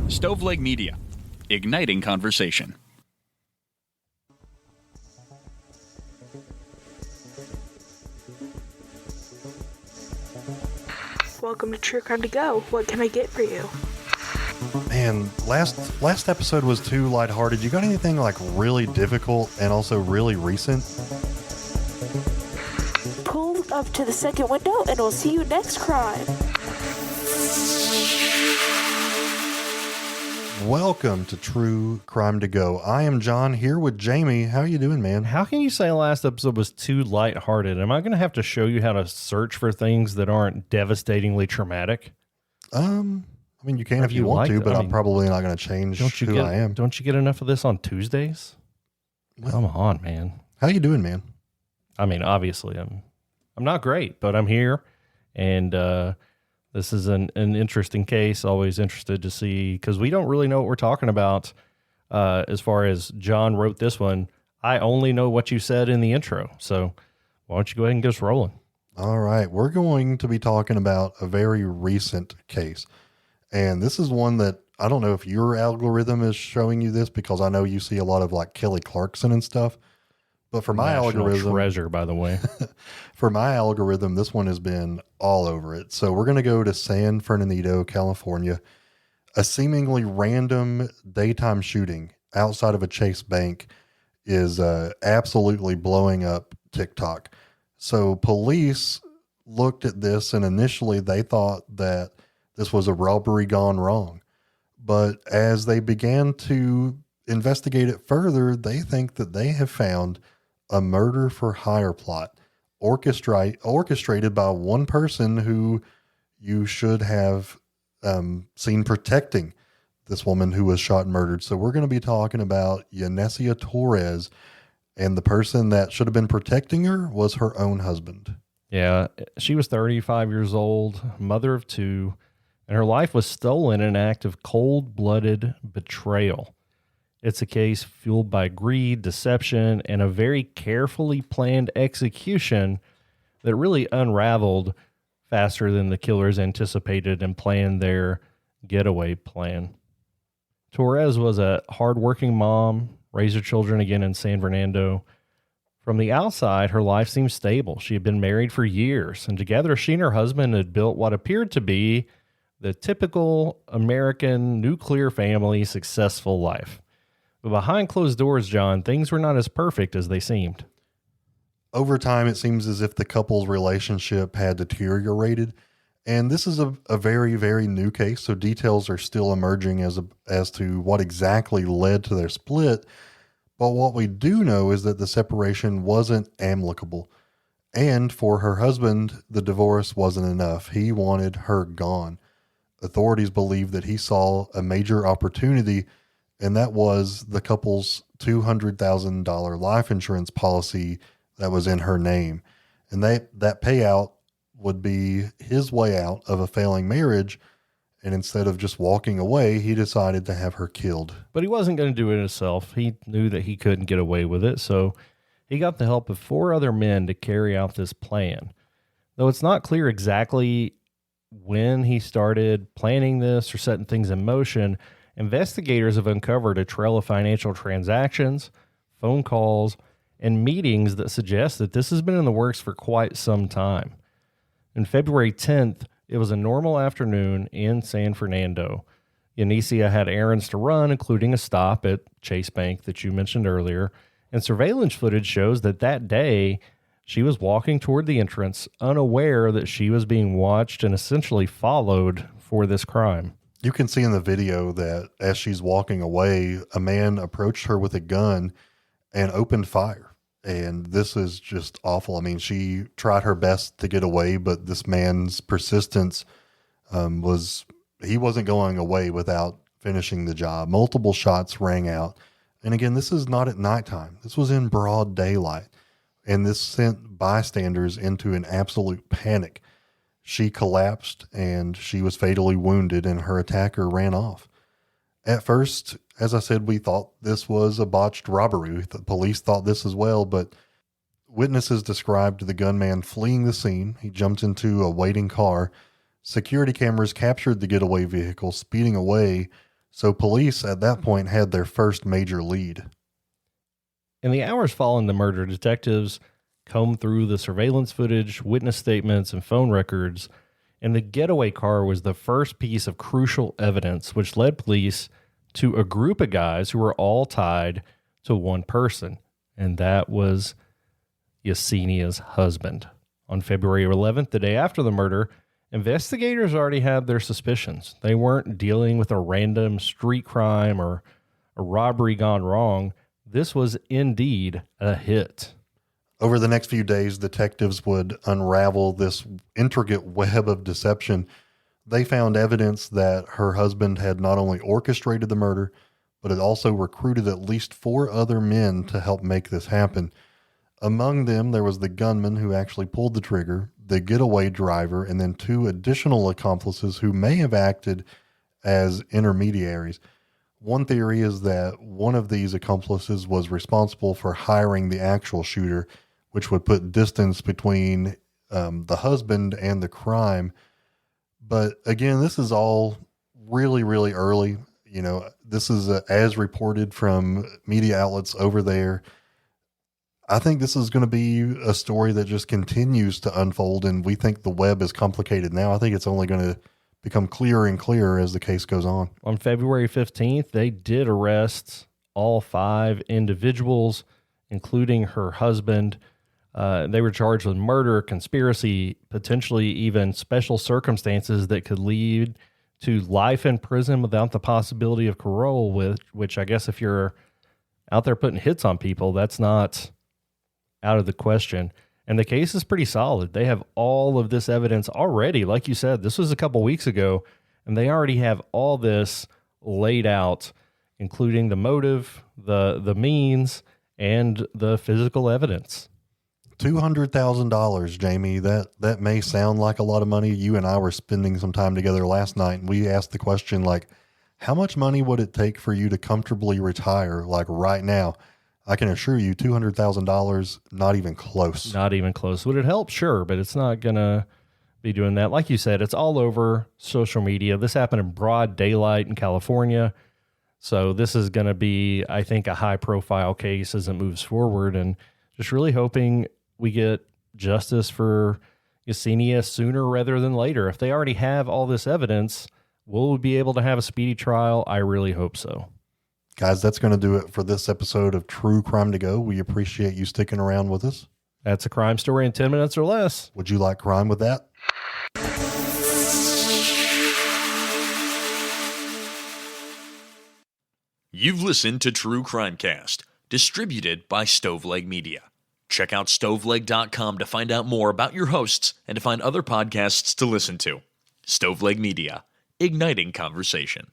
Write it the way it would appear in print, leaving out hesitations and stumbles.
Stoveleg Media, igniting conversation. Welcome to True Crime to Go. What can I get for you? Man, last episode was too lighthearted. You got anything like really difficult and also really recent? Pull up to the second window and we'll see you next crime. Welcome to True Crime to Go. I am John here with Jamie. How are you doing, man? How can you say last episode was too lighthearted? Am I going to have to show you how to search for things that aren't devastatingly traumatic? I mean, you can if you want to, but I'm probably not going to change who I am. Don't you get enough of this on Tuesdays? Well, come on, man. How you doing, man? I mean, obviously, I'm not great, but I'm here, and this is an interesting case. Always interested to see, because we don't really know what we're talking about as far as John wrote this one. I only know what you said in the intro, so why don't you go ahead and get us rolling? All right, we're going to be talking about a very recent case. And this is one that I don't know if your algorithm is showing you this, because I know you see a lot of like Kelly Clarkson and stuff. But for my algorithm, treasure, by the way, for my algorithm, this one has been all over it. So we're going to go to San Fernando, California. A seemingly random daytime shooting outside of a Chase bank is absolutely blowing up TikTok. So police looked at this, and initially they thought that this was a robbery gone wrong. But as they began to investigate it further, they think that they have found a murder for hire plot orchestrated by one person who you should have seen protecting this woman who was shot and murdered. So we're going to be talking about Yesenia Torres, and the person that should have been protecting her was her own husband. Yeah, she was 35 years old, mother of two, and her life was stolen in an act of cold-blooded betrayal. It's a case fueled by greed, deception, and a very carefully planned execution that really unraveled faster than the killers anticipated and planned their getaway plan. Torres was a hardworking mom, raised her children again in San Fernando. From the outside, her life seemed stable. She had been married for years, and together she and her husband had built what appeared to be the typical American nuclear family successful life. But behind closed doors, John, things were not as perfect as they seemed. Over time, it seems as if the couple's relationship had deteriorated. And this is a very, very new case, so details are still emerging as to what exactly led to their split. But what we do know is that the separation wasn't amicable. And for her husband, the divorce wasn't enough. He wanted her gone. Authorities believe that he saw a major opportunity, and that was the couple's $200,000 life insurance policy that was in her name. And that payout would be his way out of a failing marriage. And instead of just walking away, he decided to have her killed. But he wasn't going to do it himself. He knew that he couldn't get away with it, so he got the help of 4 other men to carry out this plan. Though it's not clear exactly when he started planning this or setting things in motion, investigators have uncovered a trail of financial transactions, phone calls, and meetings that suggest that this has been in the works for quite some time. On February 10th, it was a normal afternoon in San Fernando. Yesenia had errands to run, including a stop at Chase Bank that you mentioned earlier, and surveillance footage shows that day she was walking toward the entrance, unaware that she was being watched and essentially followed for this crime. You can see in the video that as she's walking away, a man approached her with a gun and opened fire. And this is just awful. I mean, she tried her best to get away, but this man's persistence he wasn't going away without finishing the job. Multiple shots rang out. And again, this is not at nighttime. This was in broad daylight. And this sent bystanders into an absolute panic. She collapsed and she was fatally wounded, and her attacker ran off. At first, as I said, we thought this was a botched robbery. The police thought this as well, but witnesses described the gunman fleeing the scene. He jumped into a waiting car. Security cameras captured the getaway vehicle speeding away So police at that point had their first major lead. In the hours following the murder, detectives combed through the surveillance footage, witness statements, and phone records, and the getaway car was the first piece of crucial evidence which led police to a group of guys who were all tied to one person, and that was Yesenia's husband. On February 11th, the day after the murder, investigators already had their suspicions. They weren't dealing with a random street crime or a robbery gone wrong. This was indeed a hit. Over the next few days, detectives would unravel this intricate web of deception. They found evidence that her husband had not only orchestrated the murder, but had also recruited at least 4 other men to help make this happen. Among them, there was the gunman who actually pulled the trigger, the getaway driver, and then 2 additional accomplices who may have acted as intermediaries. One theory is that one of these accomplices was responsible for hiring the actual shooter, which would put distance between the husband and the crime. But again, this is all really, really early. You know, this is as reported from media outlets over there. I think this is going to be a story that just continues to unfold, and we think the web is complicated now. I think it's only going to become clearer and clearer as the case goes on. On February 15th, they did arrest all 5 individuals, including her husband. They were charged with murder, conspiracy, potentially even special circumstances that could lead to life in prison without the possibility of parole, which I guess if you're out there putting hits on people, that's not out of the question. And the case is pretty solid. They have all of this evidence already. Like you said, this was a couple weeks ago, and they already have all this laid out, including the motive, the means, and the physical evidence. $200,000, Jamie. That may sound like a lot of money. You and I were spending some time together last night, and we asked the question, like, how much money would it take for you to comfortably retire, like right now? I can assure you $200,000, not even close. Not even close. Would it help? Sure, but it's not going to be doing that. Like you said, it's all over social media. This happened in broad daylight in California. So this is going to be, I think, a high-profile case as it moves forward, and just really hoping we get justice for Yesenia sooner rather than later. If they already have all this evidence, will we be able to have a speedy trial? I really hope so. Guys, that's going to do it for this episode of True Crime to Go. We appreciate you sticking around with us. That's a crime story in 10 minutes or less. Would you like crime with that? You've listened to True Crimecast, distributed by Stoveleg Media. Check out stoveleg.com to find out more about your hosts and to find other podcasts to listen to. Stoveleg Media, igniting conversation.